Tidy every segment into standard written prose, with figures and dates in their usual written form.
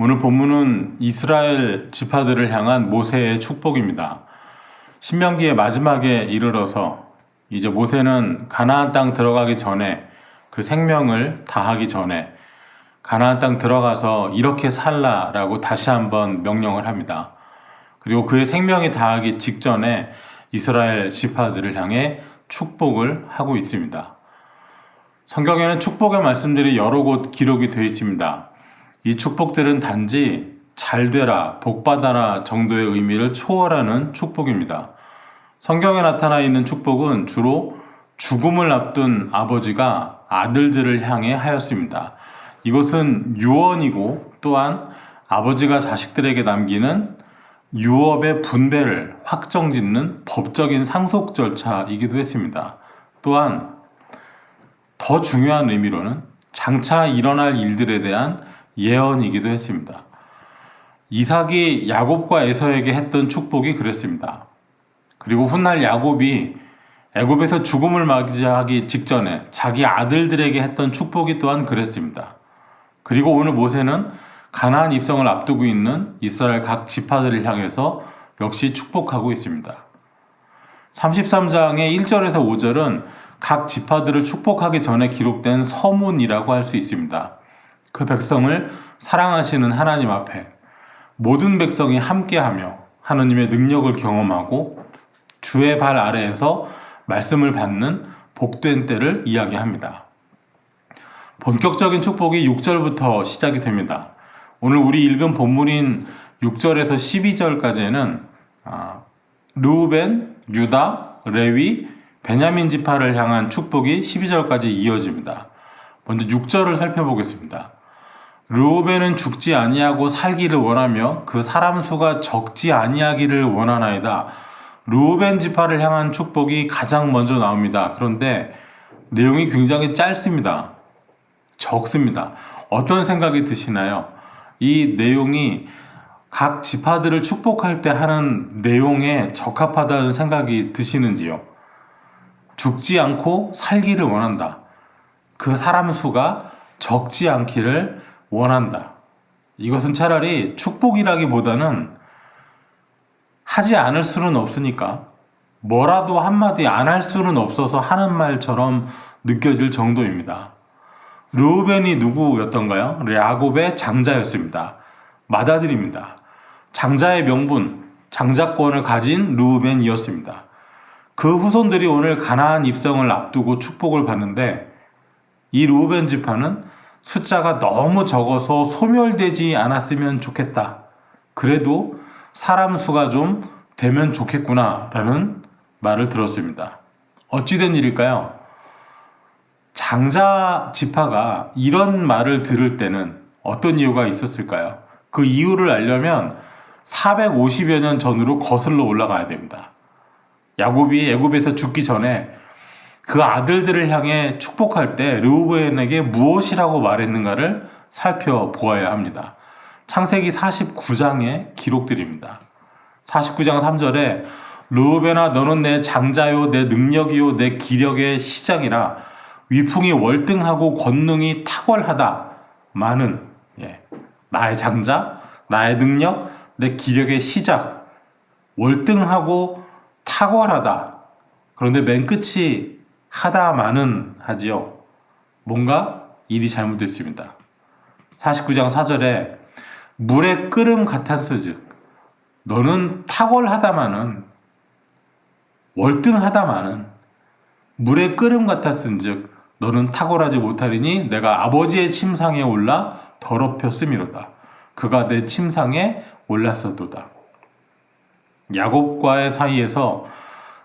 오늘 본문은 이스라엘 지파들을 향한 모세의 축복입니다. 신명기의 마지막에 이르러서 이제 모세는 가나안 땅 들어가기 전에 그 생명을 다하기 전에 가나안 땅 들어가서 이렇게 살라라고 다시 한번 명령을 합니다. 그리고 그의 생명이 다하기 직전에 이스라엘 지파들을 향해 축복을 하고 있습니다. 성경에는 축복의 말씀들이 여러 곳 기록이 되어 있습니다. 이 축복들은 단지 잘 되라, 복 받아라 정도의 의미를 초월하는 축복입니다. 성경에 나타나 있는 축복은 주로 죽음을 앞둔 아버지가 아들들을 향해 하였습니다. 이것은 유언이고 또한 아버지가 자식들에게 남기는 유업의 분배를 확정짓는 법적인 상속 절차이기도 했습니다. 또한 더 중요한 의미로는 장차 일어날 일들에 대한 예언이기도 했습니다. 이삭이 야곱과 에서에게 했던 축복이 그랬습니다. 그리고 훗날 야곱이 애굽에서 죽음을 맞이하기 직전에 자기 아들들에게 했던 축복이 또한 그랬습니다. 그리고 오늘 모세는 가나안 입성을 앞두고 있는 이스라엘 각 지파들을 향해서 역시 축복하고 있습니다. 33장의 1절에서 5절은 각 지파들을 축복하기 전에 기록된 서문이라고 할 수 있습니다. 그 백성을 사랑하시는 하나님 앞에 모든 백성이 함께하며 하나님의 능력을 경험하고 주의 발 아래에서 말씀을 받는 복된 때를 이야기합니다. 본격적인 축복이 6절부터 시작이 됩니다. 오늘 우리 읽은 본문인 6절에서 12절까지는 르우벤, 유다, 레위, 베냐민 지파를 향한 축복이 12절까지 이어집니다. 먼저 6절을 살펴보겠습니다. 르우벤은 죽지 아니하고 살기를 원하며 그 사람 수가 적지 아니하기를 원하나이다. 르우벤 지파를 향한 축복이 가장 먼저 나옵니다. 그런데 내용이 굉장히 짧습니다. 적습니다. 어떤 생각이 드시나요? 이 내용이 각 지파들을 축복할 때 하는 내용에 적합하다는 생각이 드시는지요? 죽지 않고 살기를 원한다. 그 사람 수가 적지 않기를 원한다. 이것은 차라리 축복이라기보다는 하지 않을 수는 없으니까 뭐라도 한마디 안 할 수는 없어서 하는 말처럼 느껴질 정도입니다. 르우벤이 누구였던가요? 야곱의 장자였습니다. 맏아들입니다. 장자의 명분, 장자권을 가진 르우벤이었습니다. 그 후손들이 오늘 가나안 입성을 앞두고 축복을 받는데 이 르우벤 지파는 숫자가 너무 적어서 소멸되지 않았으면 좋겠다. 그래도 사람 수가 좀 되면 좋겠구나 라는 말을 들었습니다. 어찌된 일일까요? 장자 지파가 이런 말을 들을 때는 어떤 이유가 있었을까요? 그 이유를 알려면 450여 년 전으로 거슬러 올라가야 됩니다. 야곱이 애굽에서 죽기 전에 그 아들들을 향해 축복할 때 르우벤에게 무엇이라고 말했는가를 살펴보아야 합니다. 창세기 49장의 기록들입니다. 49장 3절에 르우벤아 너는 내 장자요 내 능력이요 내 기력의 시작이라 위풍이 월등하고 권능이 탁월하다. 많은 나의 장자, 나의 능력, 내 기력의 시작 월등하고 탁월하다. 그런데 맨 끝이 하다마는 하지요. 뭔가 일이 잘못됐습니다. 49장 4절에 물의 끓음 같았으즉 너는 탁월하다마는 월등하다마는 물의 끓음 같았은즉 너는 탁월하지 못하리니 내가 아버지의 침상에 올라 더럽혔음이로다. 그가 내 침상에 올랐었도다. 야곱과의 사이에서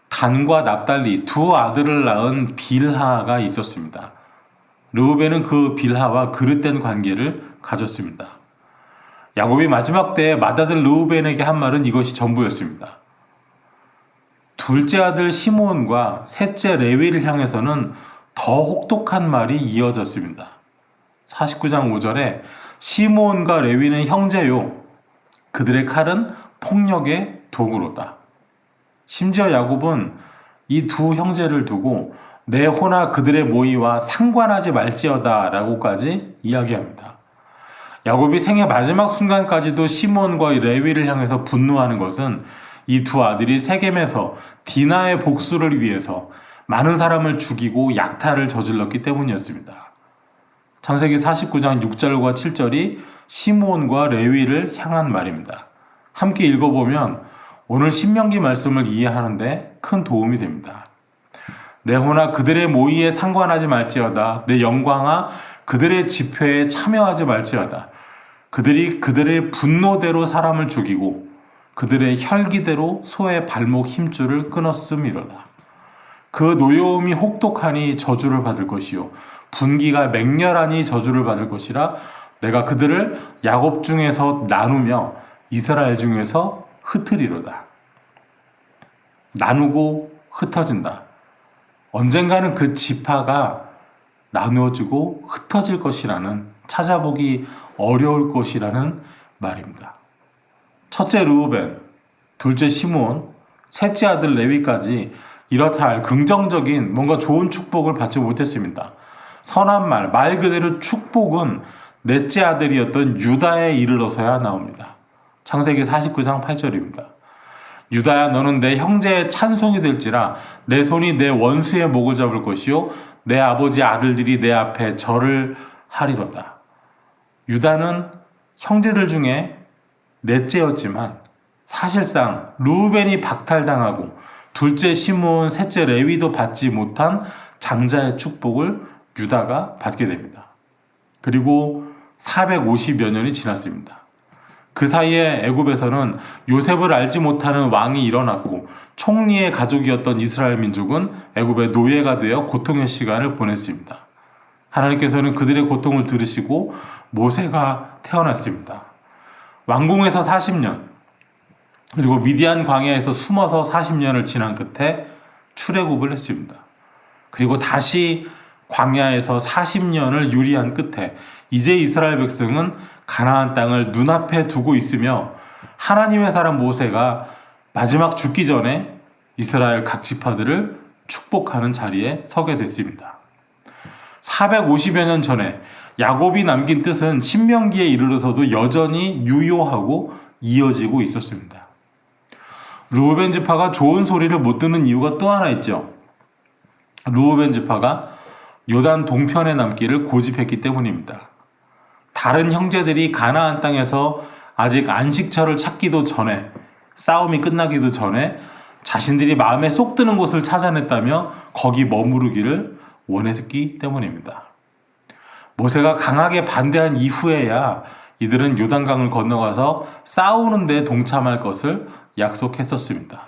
단과 납달리 두 아들을 낳은 빌하가 있었습니다. 르우벤은 그 빌하와 그릇된 관계를 가졌습니다. 야곱이 마지막 때에 맏아들 르우벤에게 한 말은 이것이 전부였습니다. 둘째 아들 시므온과 셋째 레위를 향해서는 더 혹독한 말이 이어졌습니다. 49장 5절에 시므온과 레위는 형제요 그들의 칼은 폭력의 도구로다. 심지어 야곱은 이 두 형제를 두고 내 호나 그들의 모의와 상관하지 말지어다 라고까지 이야기합니다. 야곱이 생애 마지막 순간까지도 시몬과 레위를 향해서 분노하는 것은 이 두 아들이 세겜에서 디나의 복수를 위해서 많은 사람을 죽이고 약탈을 저질렀기 때문이었습니다. 창세기 49장 6절과 7절이 시므온과 레위를 향한 말입니다. 함께 읽어보면 오늘 신명기 말씀을 이해하는데 큰 도움이 됩니다. 내 호나 그들의 모의에 상관하지 말지어다. 내 영광아 그들의 집회에 참여하지 말지어다. 그들이 그들의 분노대로 사람을 죽이고 그들의 혈기대로 소의 발목 힘줄을 끊었음이로다. 그 노여움이 혹독하니 저주를 받을 것이요 분기가 맹렬하니 저주를 받을 것이라. 내가 그들을 야곱 중에서 나누며 이스라엘 중에서 흩으리로다. 나누고 흩어진다. 언젠가는 그 지파가 나누어지고 흩어질 것이라는, 찾아보기 어려울 것이라는 말입니다. 첫째 르우벤, 둘째 시므온, 셋째 아들 레위까지 이렇다 할 긍정적인 뭔가 좋은 축복을 받지 못했습니다. 선한 말 그대로 축복은 넷째 아들이었던 유다에 이르러서야 나옵니다. 창세기 49장 8절입니다. 유다야 너는 내 형제의 찬송이 될지라. 내 손이 내 원수의 목을 잡을 것이요 내 아버지 아들들이 내 앞에 절을 하리로다. 유다는 형제들 중에 넷째였지만 사실상 르우벤이 박탈당하고 둘째 시므온, 셋째 레위도 받지 못한 장자의 축복을 유다가 받게 됩니다. 그리고 450여 년이 지났습니다. 그 사이에 애굽에서는 요셉을 알지 못하는 왕이 일어났고 총리의 가족이었던 이스라엘 민족은 애굽의 노예가 되어 고통의 시간을 보냈습니다. 하나님께서는 그들의 고통을 들으시고 모세가 태어났습니다. 왕궁에서 40년, 그리고 미디안 광야에서 숨어서 40년을 지난 끝에 출애굽을 했습니다. 그리고 다시 광야에서 40년을 유리한 끝에 이제 이스라엘 백성은 가나안 땅을 눈앞에 두고 있으며 하나님의 사람 모세가 마지막 죽기 전에 이스라엘 각 지파들을 축복하는 자리에 서게 됐습니다. 450여 년 전에 야곱이 남긴 뜻은 신명기에 이르러서도 여전히 유효하고 이어지고 있었습니다. 르우벤 지파가 좋은 소리를 못 듣는 이유가 또 하나 있죠. 르우벤 지파가 요단 동편에 남기를 고집했기 때문입니다. 다른 형제들이 가나안 땅에서 아직 안식처를 찾기도 전에, 싸움이 끝나기도 전에 자신들이 마음에 쏙 드는 곳을 찾아냈다며 거기 머무르기를 원했기 때문입니다. 모세가 강하게 반대한 이후에야 이들은 요단강을 건너가서 싸우는 데 동참할 것을 약속했었습니다.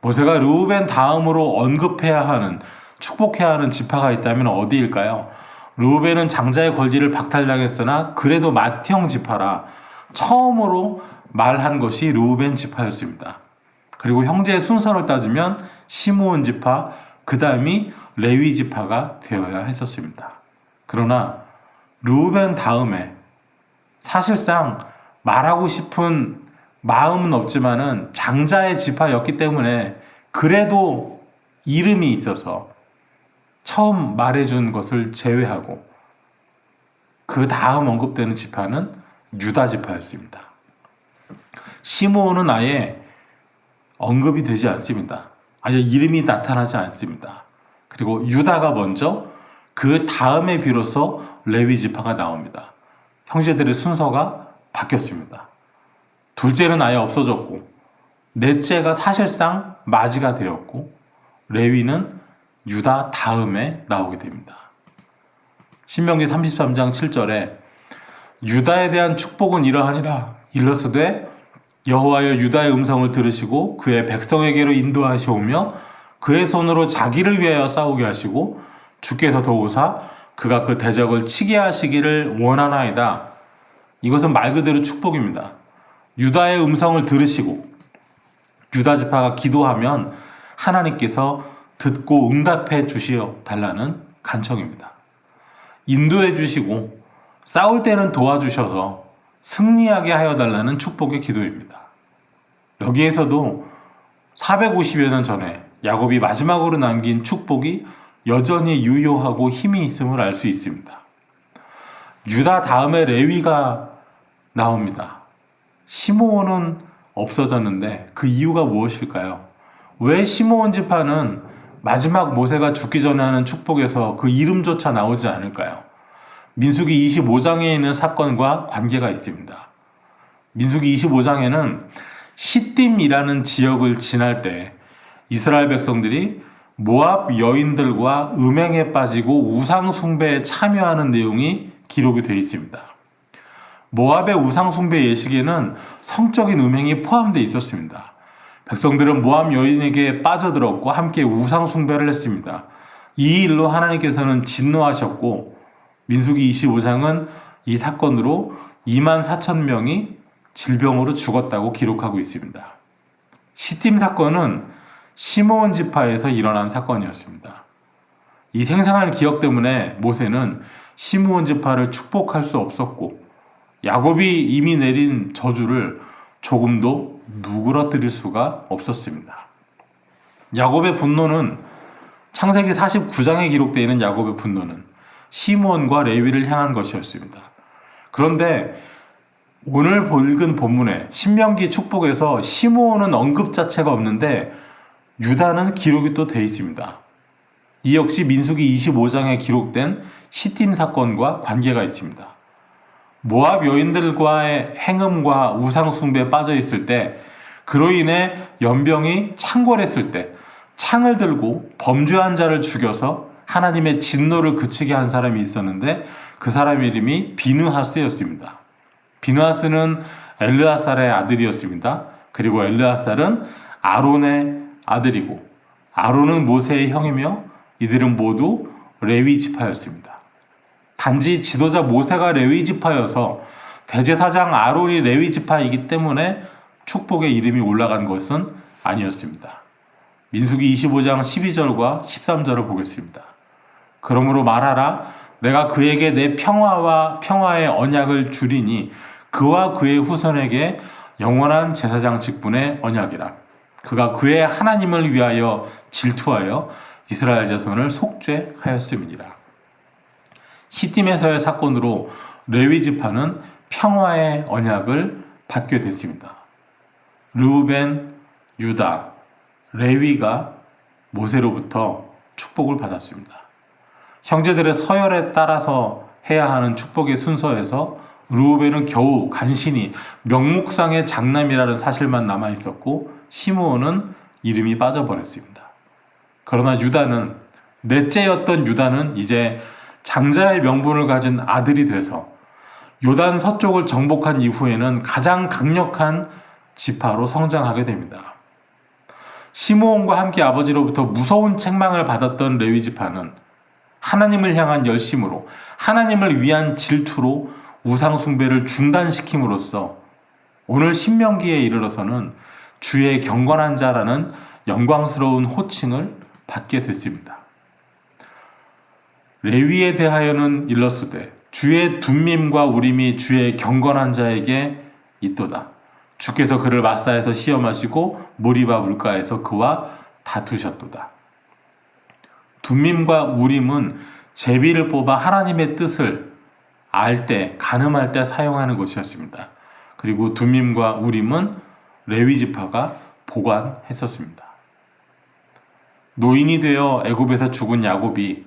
모세가 르우벤 다음으로 언급해야 하는, 축복해야 하는 지파가 있다면 어디일까요? 르우벤은 장자의 권리를 박탈당했으나 그래도 맏형 지파라 처음으로 말한 것이 르우벤 지파였습니다. 그리고 형제의 순서를 따지면 시므온 지파, 그 다음이 레위 지파가 되어야 했었습니다. 그러나 르우벤 다음에 사실상 말하고 싶은 마음은 없지만은 장자의 지파였기 때문에 그래도 이름이 있어서 처음 말해준 것을 제외하고 그 다음 언급되는 지파는 유다 지파였습니다. 시므온은 아예 언급이 되지 않습니다. 아예 이름이 나타나지 않습니다. 그리고 유다가 먼저, 그 다음에 비로소 레위 지파가 나옵니다. 형제들의 순서가 바뀌었습니다. 둘째는 아예 없어졌고 넷째가 사실상 맞이가 되었고 레위는 유다 다음에 나오게 됩니다. 신명기 33장 7절에 유다에 대한 축복은 이러하니라. 일러스되 여호와여 유다의 음성을 들으시고 그의 백성에게로 인도하시오며 그의 손으로 자기를 위하여 싸우게 하시고 주께서 도우사 그가 그 대적을 치게 하시기를 원하나이다. 이것은 말 그대로 축복입니다. 유다의 음성을 들으시고 유다 지파가 기도하면 하나님께서 듣고 응답해 주시어 달라는 간청입니다. 인도해 주시고 싸울 때는 도와주셔서 승리하게 하여 달라는 축복의 기도입니다. 여기에서도 450여 년 전에 야곱이 마지막으로 남긴 축복이 여전히 유효하고 힘이 있음을 알 수 있습니다. 유다 다음에 레위가 나옵니다. 시므온은 없어졌는데 그 이유가 무엇일까요? 왜 시므온 지파는 마지막 모세가 죽기 전에 하는 축복에서 그 이름조차 나오지 않을까요? 민수기 25장에 있는 사건과 관계가 있습니다. 민수기 25장에는 시딤이라는 지역을 지날 때 이스라엘 백성들이 모압 여인들과 음행에 빠지고 우상 숭배에 참여하는 내용이 기록이 되어 있습니다. 모압의 우상 숭배 예식에는 성적인 음행이 포함되어 있었습니다. 백성들은 모압 여인에게 빠져들었고 함께 우상 숭배를 했습니다. 이 일로 하나님께서는 진노하셨고 민수기 25장은 이 사건으로 2만 4천 명이 질병으로 죽었다고 기록하고 있습니다. 시딤 사건은 시므온 지파에서 일어난 사건이었습니다. 이 생생한 기억 때문에 모세는 시므온 지파를 축복할 수 없었고 야곱이 이미 내린 저주를 조금도 누그러뜨릴 수가 없었습니다. 야곱의 분노는 창세기 49장에 기록되어 있는 야곱의 분노는 시므온과 레위를 향한 것이었습니다. 그런데 오늘 읽은 본문에 신명기 축복에서 시므온은 언급 자체가 없는데 유다는 기록이 또 되어 있습니다. 이 역시 민수기 25장에 기록된 시딤 사건과 관계가 있습니다. 모압 여인들과의 행음과 우상 숭배에 빠져 있을 때 그로 인해 연병이 창궐했을 때 창을 들고 범죄한 자를 죽여서 하나님의 진노를 그치게 한 사람이 있었는데 그 사람 이름이 비느하스였습니다. 비느하스는 엘르아살의 아들이었습니다. 그리고 엘르아살은 아론의 아들이고 아론은 모세의 형이며 이들은 모두 레위 지파였습니다. 단지 지도자 모세가 레위 지파여서 대제사장 아론이 레위 지파이기 때문에 축복의 이름이 올라간 것은 아니었습니다. 민수기 25장 12절과 13절을 보겠습니다. 그러므로 말하라. 내가 그에게 내 평화와 평화의 언약을 주리니 그와 그의 후손에게 영원한 제사장 직분의 언약이라. 그가 그의 하나님을 위하여 질투하여 이스라엘 자손을 속죄하였음이니라. 시딤에서의 사건으로 레위 지파는 평화의 언약을 받게 됐습니다. 르우벤, 유다, 레위가 모세로부터 축복을 받았습니다. 형제들의 서열에 따라서 해야 하는 축복의 순서에서 르우벤은 겨우 간신히 명목상의 장남이라는 사실만 남아 있었고 시므온은 이름이 빠져버렸습니다. 그러나 유다는 넷째였던 유다는 이제 장자의 명분을 가진 아들이 돼서 요단 서쪽을 정복한 이후에는 가장 강력한 지파로 성장하게 됩니다. 시므온과 함께 아버지로부터 무서운 책망을 받았던 레위 지파는 하나님을 향한 열심으로 하나님을 위한 질투로 우상 숭배를 중단시킴으로써 오늘 신명기에 이르러서는 주의 경건한 자라는 영광스러운 호칭을 받게 됐습니다. 레위에 대하여는 일러스되 주의 둠밈과 우림이 주의 경건한 자에게 있도다. 주께서 그를 마사에서 시험하시고 모리바 물가에서 그와 다투셨도다. 둠밈과 우림은 제비를 뽑아 하나님의 뜻을 알 때, 가늠할 때 사용하는 것이었습니다. 그리고 둠밈과 우림은 레위 지파가 보관했었습니다. 노인이 되어 애굽에서 죽은 야곱이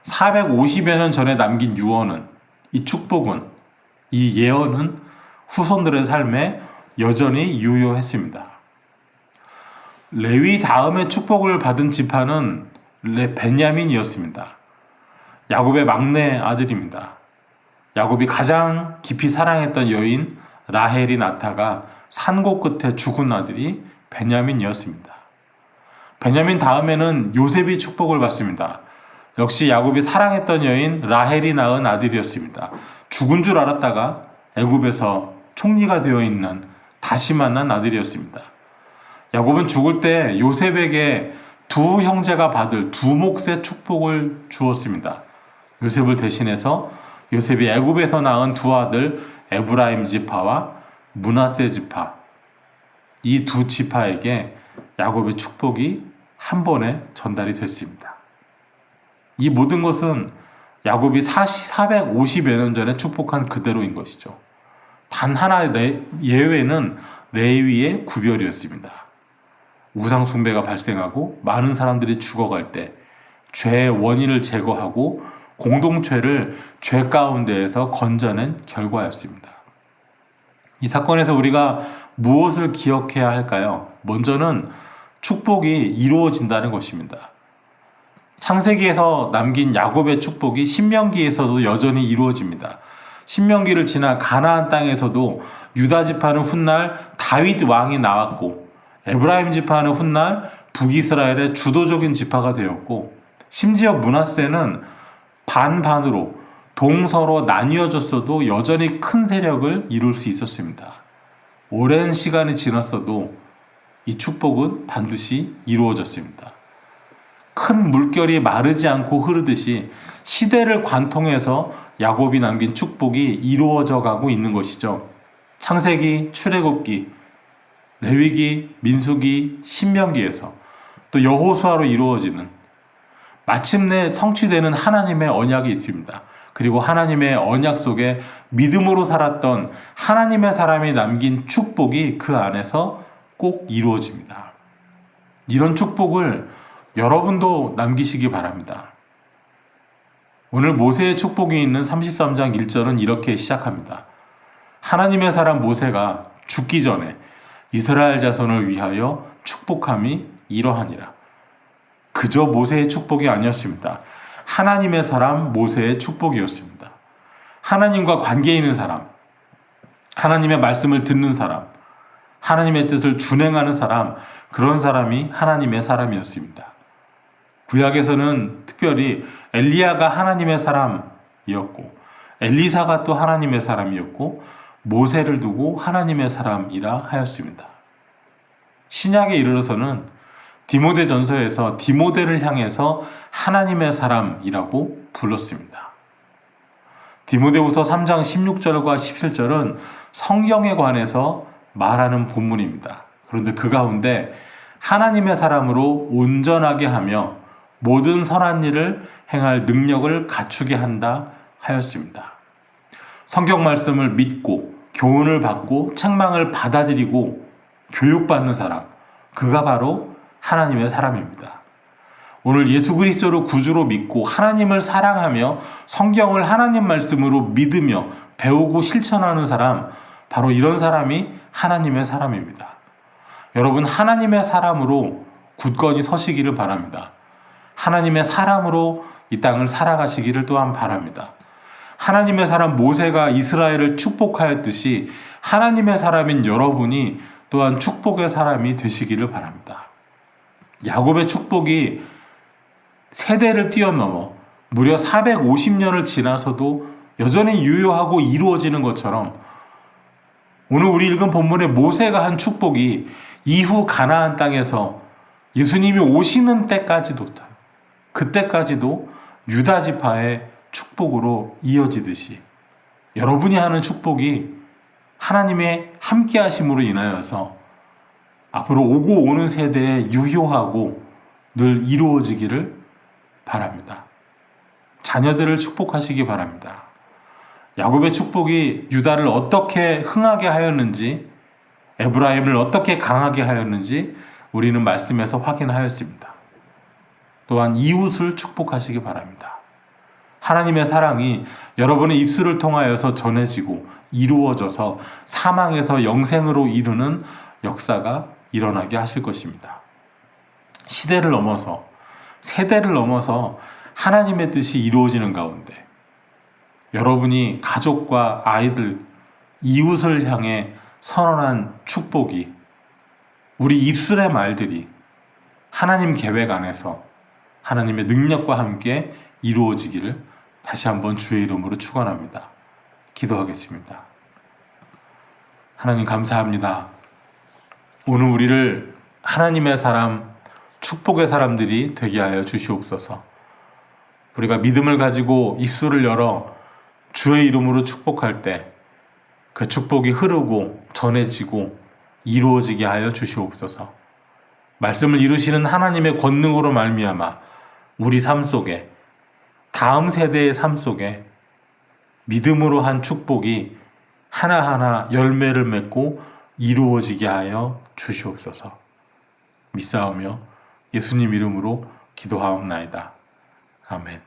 450여 년 전에 남긴 유언은, 이 축복은, 이 예언은 후손들의 삶에 여전히 유효했습니다. 레위 다음에 축복을 받은 지파는 베냐민이었습니다. 야곱의 막내 아들입니다. 야곱이 가장 깊이 사랑했던 여인 라헬이 낳다가 산고 끝에 죽은 아들이 베냐민이었습니다. 베냐민 다음에는 요셉이 축복을 받습니다. 역시 야곱이 사랑했던 여인 라헬이 낳은 아들이었습니다. 죽은 줄 알았다가 애굽에서 총리가 되어 있는 다시 만난 아들이었습니다. 야곱은 죽을 때 요셉에게 두 형제가 받을 두 몫의 축복을 주었습니다. 요셉을 대신해서 요셉이 애굽에서 낳은 두 아들 에브라임 지파와 므낫세 지파, 이 두 지파에게 야곱의 축복이 한 번에 전달이 됐습니다. 이 모든 것은 야곱이 450여 년 전에 축복한 그대로인 것이죠. 단 하나 예외는 레위의 구별이었습니다. 우상 숭배가 발생하고 많은 사람들이 죽어갈 때 죄의 원인을 제거하고 공동체를 죄 가운데에서 건져낸 결과였습니다. 이 사건에서 우리가 무엇을 기억해야 할까요? 먼저는 축복이 이루어진다는 것입니다. 창세기에서 남긴 야곱의 축복이 신명기에서도 여전히 이루어집니다. 신명기를 지나 가나안 땅에서도 유다 지파는 훗날 다윗 왕이 나왔고, 에브라임 지파는 훗날 북이스라엘의 주도적인 지파가 되었고, 심지어 므낫세는 반반으로 동서로 나뉘어졌어도 여전히 큰 세력을 이룰 수 있었습니다. 오랜 시간이 지났어도 이 축복은 반드시 이루어졌습니다. 큰 물결이 마르지 않고 흐르듯이 시대를 관통해서 야곱이 남긴 축복이 이루어져 가고 있는 것이죠. 창세기, 출애굽기, 레위기, 민수기, 신명기에서 또 여호수아로 이루어지는 마침내 성취되는 하나님의 언약이 있습니다. 그리고 하나님의 언약 속에 믿음으로 살았던 하나님의 사람이 남긴 축복이 그 안에서 꼭 이루어집니다. 이런 축복을 여러분도 남기시기 바랍니다. 오늘 모세의 축복이 있는 33장 1절은 이렇게 시작합니다. 하나님의 사람 모세가 죽기 전에 이스라엘 자손을 위하여 축복함이 이러하니라. 그저 모세의 축복이 아니었습니다. 하나님의 사람 모세의 축복이었습니다. 하나님과 관계 있는 사람, 하나님의 말씀을 듣는 사람, 하나님의 뜻을 준행하는 사람, 그런 사람이 하나님의 사람이었습니다. 구약에서는 특별히 엘리야가 하나님의 사람이었고, 엘리사가 또 하나님의 사람이었고, 모세를 두고 하나님의 사람이라 하였습니다. 신약에 이르러서는 디모데 전서에서 디모데를 향해서 하나님의 사람이라고 불렀습니다. 디모데후서 3장 16절과 17절은 성경에 관해서 말하는 본문입니다. 그런데 그 가운데 하나님의 사람으로 온전하게 하며 모든 선한 일을 행할 능력을 갖추게 한다 하였습니다. 성경 말씀을 믿고 교훈을 받고 책망을 받아들이고 교육받는 사람, 그가 바로 하나님의 사람입니다. 오늘 예수 그리스도를 구주로 믿고 하나님을 사랑하며 성경을 하나님 말씀으로 믿으며 배우고 실천하는 사람, 바로 이런 사람이 하나님의 사람입니다. 여러분, 하나님의 사람으로 굳건히 서시기를 바랍니다. 하나님의 사람으로 이 땅을 살아가시기를 또한 바랍니다. 하나님의 사람 모세가 이스라엘을 축복하였듯이 하나님의 사람인 여러분이 또한 축복의 사람이 되시기를 바랍니다. 야곱의 축복이 세대를 뛰어넘어 무려 450년을 지나서도 여전히 유효하고 이루어지는 것처럼 오늘 우리 읽은 본문의 모세가 한 축복이 이후 가나안 땅에서 예수님이 오시는 때까지도, 그때까지도 유다 지파의 축복으로 이어지듯이 여러분이 하는 축복이 하나님의 함께 하심으로 인하여서 앞으로 오고 오는 세대에 유효하고 늘 이루어지기를 바랍니다. 자녀들을 축복하시기 바랍니다. 야곱의 축복이 유다를 어떻게 흥하게 하였는지, 에브라임을 어떻게 강하게 하였는지 우리는 말씀에서 확인하였습니다. 또한 이웃을 축복하시기 바랍니다. 하나님의 사랑이 여러분의 입술을 통하여서 전해지고 이루어져서 사망에서 영생으로 이루는 역사가 일어나게 하실 것입니다. 시대를 넘어서, 세대를 넘어서 하나님의 뜻이 이루어지는 가운데 여러분이 가족과 아이들, 이웃을 향해 선언한 축복이, 우리 입술의 말들이 하나님 계획 안에서 하나님의 능력과 함께 이루어지기를 다시 한번 주의 이름으로 축원합니다. 기도하겠습니다. 하나님 감사합니다. 오늘 우리를 하나님의 사람, 축복의 사람들이 되게 하여 주시옵소서. 우리가 믿음을 가지고 입술을 열어 주의 이름으로 축복할 때 그 축복이 흐르고 전해지고 이루어지게 하여 주시옵소서. 말씀을 이루시는 하나님의 권능으로 말미암아 우리 삶 속에 다음 세대의 삶 속에 믿음으로 한 축복이 하나하나 열매를 맺고 이루어지게 하여 주시옵소서. 믿사오며 예수님 이름으로 기도하옵나이다. 아멘.